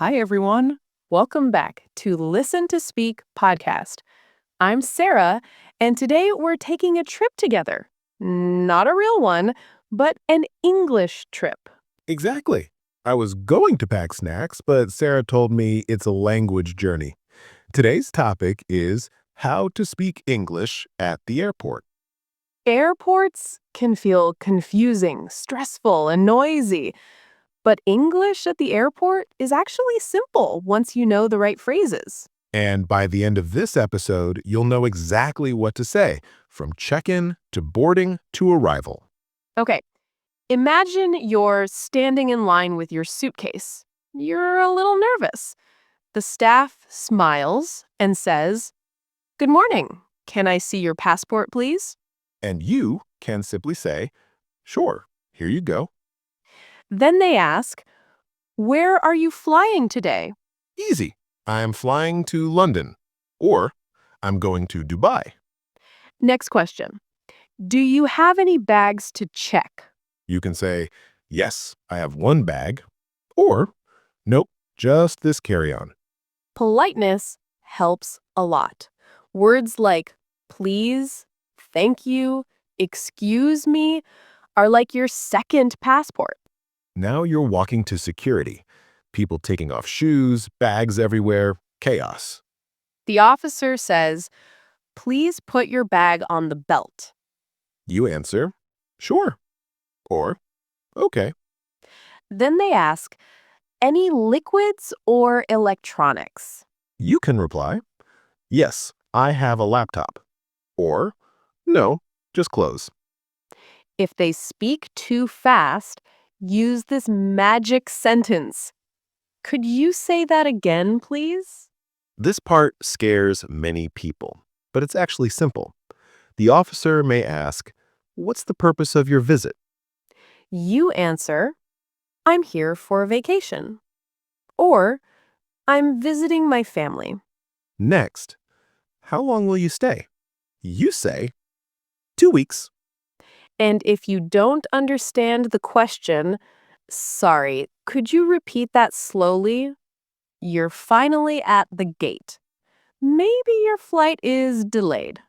Hi, everyone. Welcome back to Listen to Speak podcast. I'm Sarah, and today we're taking a trip together. Not a real one, but an English trip. Exactly. I was going to pack snacks, but Sarah told me it's a language journey. Today's topic is how to speak English at the airport. Airports can feel confusing, stressful, and noisy, but English at the airport is actually simple once you know the right phrases. And by the end of this episode, you'll know exactly what to say, from check-in to boarding to arrival. Okay, imagine you're standing in line with your suitcase. You're a little nervous. The staff smiles and says, "Good morning. Can I see your passport, please?" And you can simply say, "Sure, here you go." Then they ask, "Where are you flying today?" Easy. I'm flying to London. Or I'm going to Dubai. Next question. Do you have any bags to check? You can say, "Yes, I have one bag." Or, "Nope, just this carry-on." Politeness helps a lot. Words like please, thank you, excuse me are like your second passport. Now you're walking to security. People taking off shoes, bags everywhere, chaos. The officer says, "Please put your bag on the belt." You answer, "Sure," or "Okay." Then they ask, "Any liquids or electronics?" You can reply, "Yes, I have a laptop," or "No, just clothes." If they speak too fast, use this magic sentence. "Could you say that again, please?" This part scares many people, but it's actually simple. The officer may ask, "What's the purpose of your visit?" You answer, "I'm here for a vacation." Or, "I'm visiting my family." Next, "How long will you stay?" You say, "2 weeks." And if you don't understand the question, "Sorry, could you repeat that slowly?" You're finally at the gate. Maybe your flight is delayed.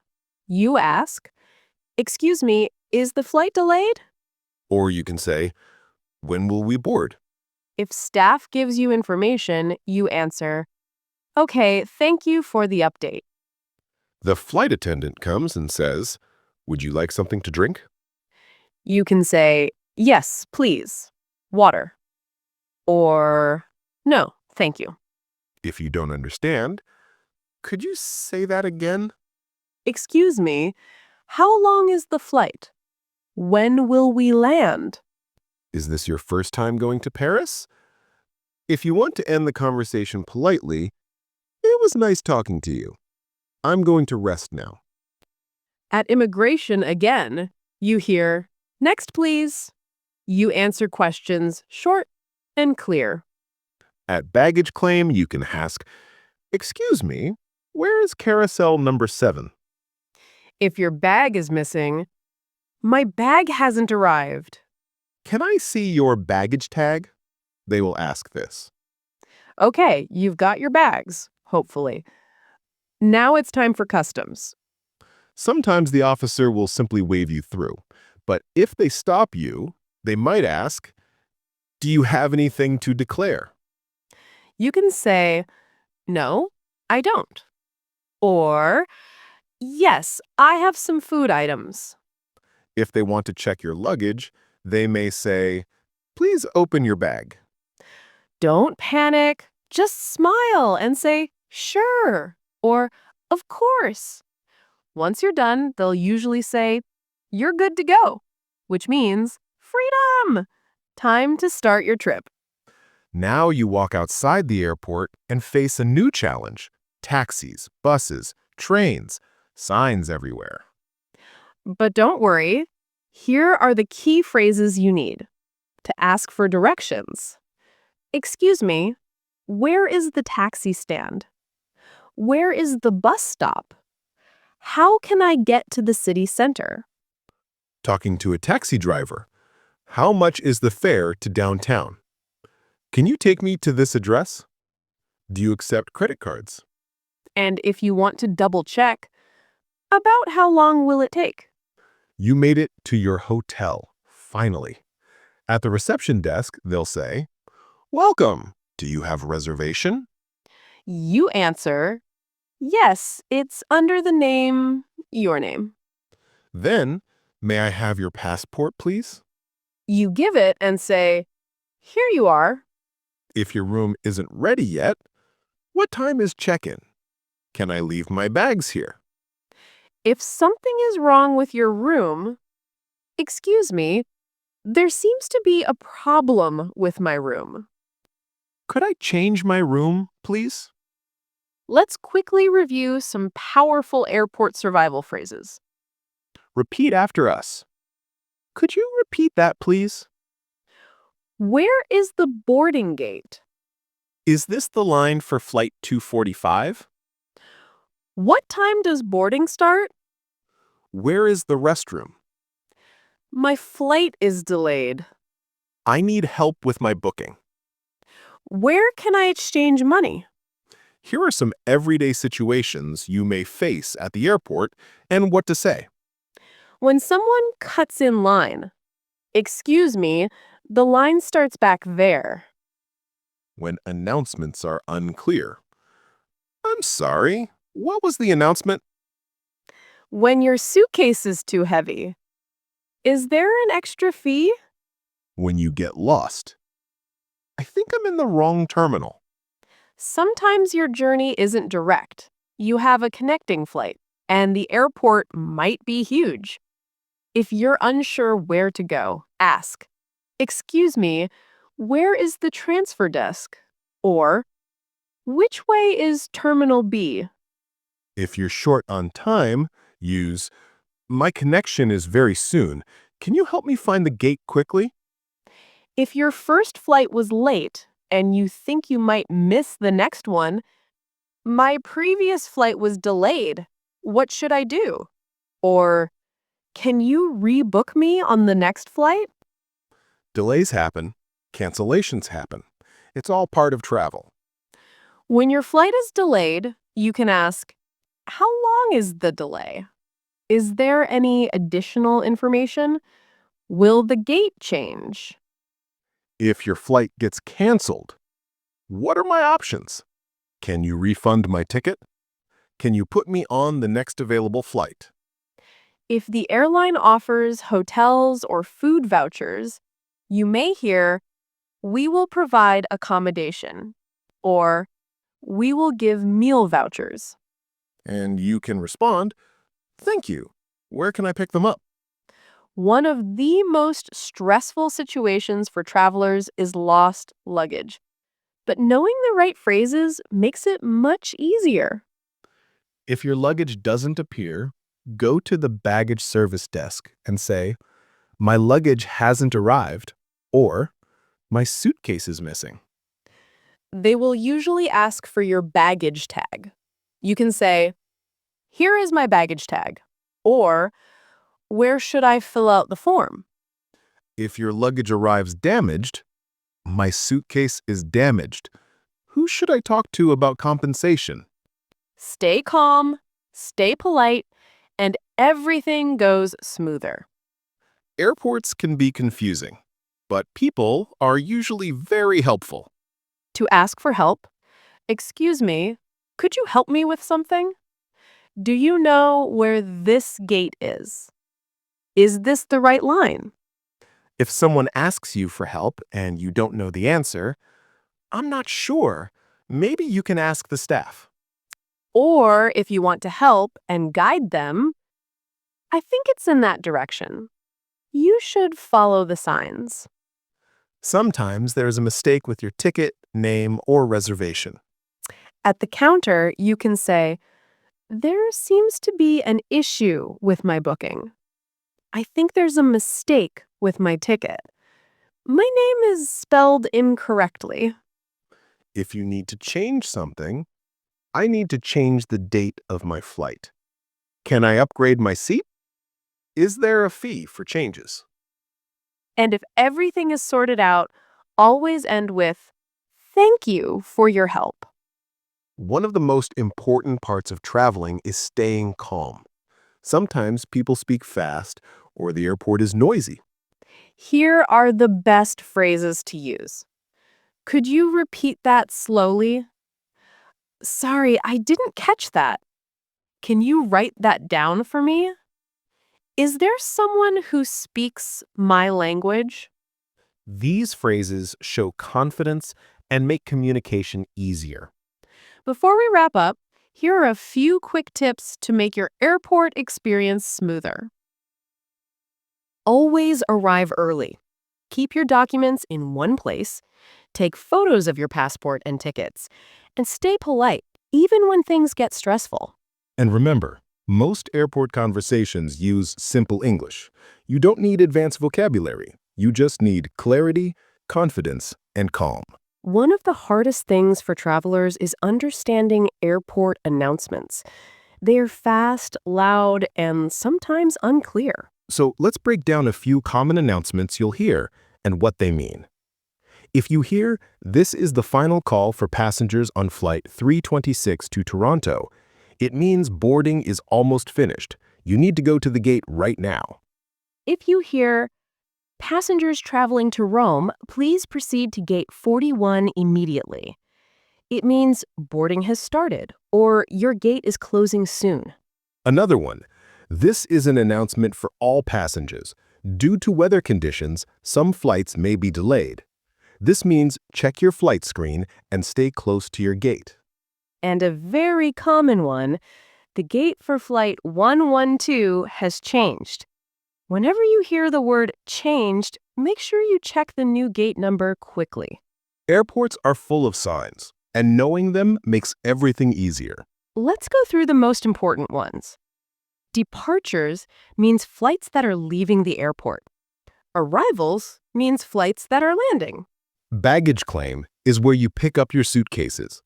You ask, "Excuse me, is the flight delayed?" Or you can say, "When will we board?" If staff gives you information, you answer, "Okay, thank you for the update." The flight attendant comes and says, "Would you like something to drink?" You can say, "Yes, please. Water." Or, "No, thank you." If you don't understand, "Could you say that again?" "Excuse me, how long is the flight? When will we land?" "Is this your first time going to Paris?" If you want to end the conversation politely, "It was nice talking to you. I'm going to rest now." At immigration again, you hear, "Next, please." You answer questions short and clear. At baggage claim, you can ask, "Excuse me, where is carousel number 7?" If your bag is missing, "My bag hasn't arrived." "Can I see your baggage tag?" They will ask this. Okay, you've got your bags, hopefully. Now it's time for customs. Sometimes the officer will simply wave you through, but if they stop you, they might ask, "Do you have anything to declare?" You can say, "No, I don't." Or, "Yes, I have some food items." If they want to check your luggage, they may say, "Please open your bag." Don't panic. Just smile and say, "Sure," or "Of course." Once you're done, they'll usually say, "You're good to go," which means freedom. Time to start your trip. Now you walk outside the airport and face a new challenge: taxis, buses, trains, signs everywhere. But don't worry. Here are the key phrases you need to ask for directions. "Excuse me, where is the taxi stand? Where is the bus stop? How can I get to the city center?" Talking to a taxi driver, "How much is the fare to downtown?" "Can you take me to this address?" Do you accept credit cards? And if you want to double check, about how long will it take? You made it to your hotel, finally. At the reception desk, they'll say, "Welcome. Do you have a reservation?" You answer, yes, it's under the name, your name. Then, "May I have your passport, please?" You give it and say, here you are. If your room isn't ready yet, "What time is check-in? Can I leave my bags here?" If something is wrong with your room, excuse me, there seems to be a problem with my room. "Could I change my room, please?" Let's quickly review some powerful airport survival phrases. Repeat after us. "Could you repeat that, please?" Where is the boarding gate? "Is this the line for flight 245? What time does boarding start? Where is the restroom? My flight is delayed. I need help with my booking." Where can I exchange money? Here are some everyday situations you may face at the airport and what to say. When someone cuts in line, excuse me, the line starts back there. When announcements are unclear. "I'm sorry, what was the announcement?" When your suitcase is too heavy, is there an extra fee? When you get lost. "I think I'm in the wrong terminal." Sometimes your journey isn't direct. You have a connecting flight, and the airport might be huge. If you're unsure where to go, ask, excuse me, where is the transfer desk? Or, which way is Terminal B? If you're short on time, use, "My connection is very soon. Can you help me find the gate quickly?" If your first flight was late and you think you might miss the next one, my previous flight was delayed. What should I do? Or, can you rebook me on the next flight? Delays happen. Cancellations happen. It's all part of travel. When your flight is delayed, you can ask, how long is the delay? Is there any additional information? Will the gate change? If your flight gets canceled, "What are my options? Can you refund my ticket? Can you put me on the next available flight?" If the airline offers hotels or food vouchers, you may hear, we will provide accommodation, or we will give meal vouchers. And you can respond, "Thank you. Where can I pick them up?" One of the most stressful situations for travelers is lost luggage. But knowing the right phrases makes it much easier. If your luggage doesn't appear, go to the baggage service desk and say, "My luggage hasn't arrived," or "My suitcase is missing." They will usually ask for your baggage tag. You can say, here is my baggage tag, or where should I fill out the form? If your luggage arrives damaged, "My suitcase is damaged. Who should I talk to about compensation?" Stay calm, stay polite, and everything goes smoother. Airports can be confusing, but people are usually very helpful. To ask for help, excuse me, could you help me with something? Do you know where this gate is? Is this the right line? If someone asks you for help and you don't know the answer, "I'm not sure. Maybe you can ask the staff." Or if you want to help and guide them, I think it's in that direction. You should follow the signs. Sometimes there is a mistake with your ticket, name, or reservation. At the counter, you can say, there seems to be an issue with my booking. I think there's a mistake with my ticket. My name is spelled incorrectly. If you need to change something, "I need to change the date of my flight." "Can I upgrade my seat?" "Is there a fee for changes?" And if everything is sorted out, always end with, thank you for your help. One of the most important parts of traveling is staying calm. Sometimes people speak fast or the airport is noisy. Here are the best phrases to use. Could you repeat that slowly? Sorry, I didn't catch that. Can you write that down for me? Is there someone who speaks my language? These phrases show confidence and make communication easier. Before we wrap up, here are a few quick tips to make your airport experience smoother. Always arrive early. Keep your documents in one place. Take photos of your passport and tickets. And stay polite, even when things get stressful. And remember, most airport conversations use simple English. You don't need advanced vocabulary. You just need clarity, confidence, and calm. One of the hardest things for travelers is understanding airport announcements. They're fast, loud, and sometimes unclear. So let's break down a few common announcements you'll hear and what they mean. If you hear, "This is the final call for passengers on Flight 326 to Toronto," it means boarding is almost finished. You need to go to the gate right now. If you hear, "Passengers traveling to Rome, please proceed to gate 41 immediately," it means boarding has started or your gate is closing soon. Another one, "This is an announcement for all passengers. Due to weather conditions, some flights may be delayed." This means check your flight screen and stay close to your gate. And a very common one, "The gate for flight 112 has changed." Whenever you hear the word changed, make sure you check the new gate number quickly. Airports are full of signs, and knowing them makes everything easier. Let's go through the most important ones. Departures means flights that are leaving the airport. Arrivals means flights that are landing. Baggage claim is where you pick up your suitcases.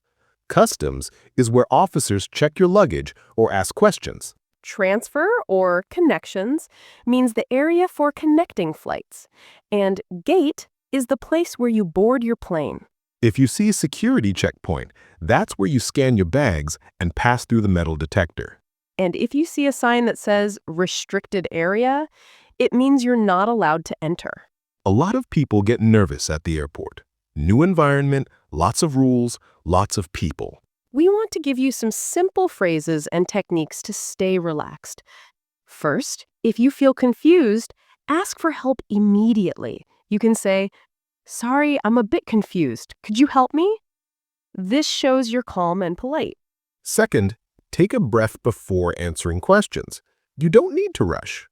Customs is where officers check your luggage or ask questions. Transfer or connections means the area for connecting flights. And gate is the place where you board your plane. If you see a security checkpoint, that's where you scan your bags and pass through the metal detector. And if you see a sign that says restricted area, it means you're not allowed to enter. A lot of people get nervous at the airport. New environment, lots of rules, lots of people. We want to give you some simple phrases and techniques to stay relaxed. First, if you feel confused, ask for help immediately. You can say, "Sorry, I'm a bit confused. Could you help me?" This shows you're calm and polite. Second, take a breath before answering questions. You don't need to rush.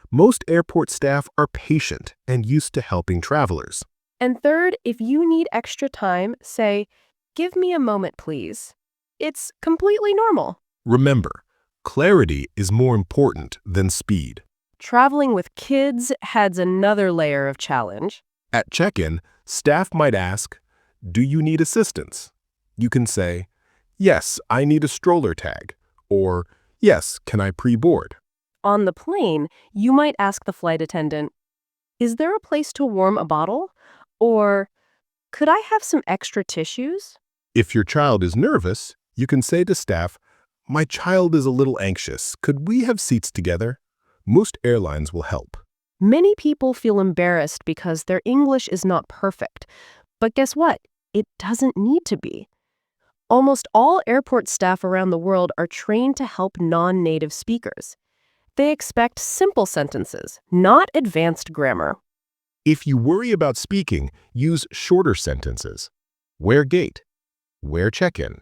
Most airport staff are patient and used to helping travelers. And third, if you need extra time, say, "Give me a moment, please." It's completely normal. Remember, clarity is more important than speed. Traveling with kids adds another layer of challenge. At check-in, staff might ask, "Do you need assistance?" You can say, "Yes, I need a stroller tag," or "Yes, can I pre-board?" On the plane, you might ask the flight attendant, "Is there a place to warm a bottle?" Or, "Could I have some extra tissues?" If your child is nervous, you can say to staff, "My child is a little anxious. Could we have seats together?" Most airlines will help. Many people feel embarrassed because their English is not perfect. But guess what? It doesn't need to be. Almost all airport staff around the world are trained to help non-native speakers. They expect simple sentences, not advanced grammar. If you worry about speaking, use shorter sentences. Where gate? Where check-in?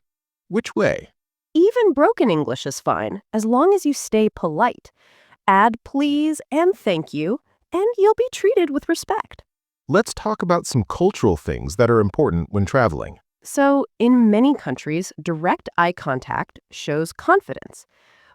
Which way? Even broken English is fine, as long as you stay polite. Add please and thank you, and you'll be treated with respect. Let's talk about some cultural things that are important when traveling. So, in many countries, direct eye contact shows confidence.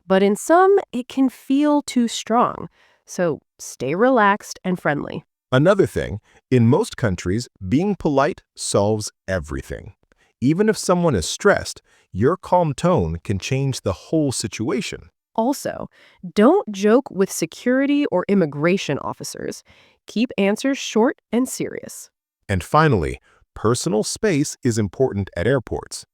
But in some, it can feel too strong. So, stay relaxed and friendly. Another thing, in most countries, being polite solves everything. Even if someone is stressed, your calm tone can change the whole situation. Also, don't joke with security or immigration officers. Keep answers short and serious. And finally, personal space is important at airports.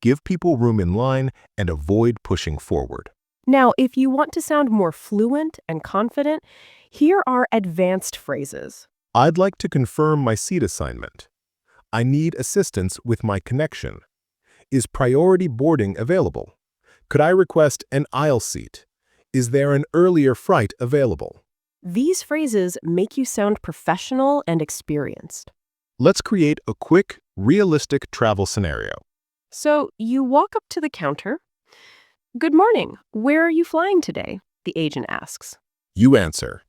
Give people room in line and avoid pushing forward. Now, if you want to sound more fluent and confident, here are advanced phrases. I'd like to confirm my seat assignment. I need assistance with my connection. Is priority boarding available? Could I request an aisle seat? Is there an earlier flight available? These phrases make you sound professional and experienced. Let's create a quick, realistic travel scenario. So you walk up to the counter. Good morning. Where are you flying today? The agent asks. You answer,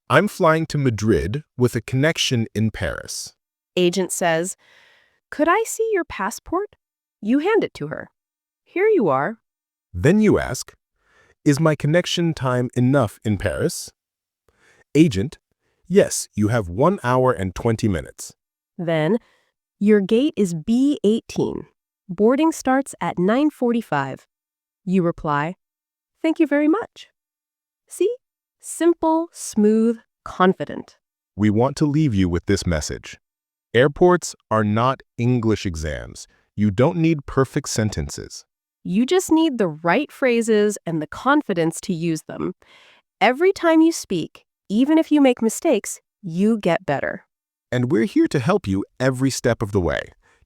I'm flying to Madrid with a connection in Paris. Agent says, could I see your passport? You hand it to her. Here you are. Then you ask, is my connection time enough in Paris? Agent, yes, you have 1 hour and 20 minutes. Then, your gate is B18. Boarding starts at 9:45. You reply, thank you very much. See? Simple, smooth, confident. We want to leave you with this message. Airports are not English exams. You don't need perfect sentences. You just need the right phrases and the confidence to use them. Every time you speak, even if you make mistakes, you get better. And we're here to help you every step of the way.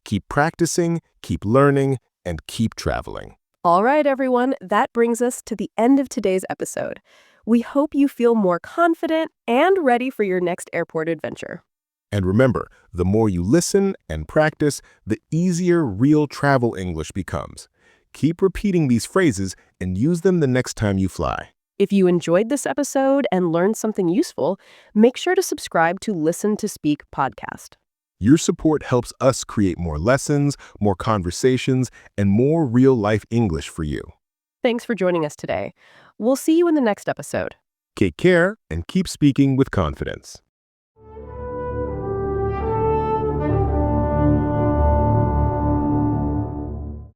Keep practicing, keep learning, and keep traveling. All right, everyone, that brings us to the end of today's episode. We hope you feel more confident and ready for your next airport adventure. And remember, the more you listen and practice, the easier real travel English becomes. Keep repeating these phrases and use them the next time you fly. If you enjoyed this episode and learned something useful, make sure to subscribe to Listen to Speak podcast. Your support helps us create more lessons, more conversations, and more real-life English for you. Thanks for joining us today. We'll see you in the next episode. Take care and keep speaking with confidence.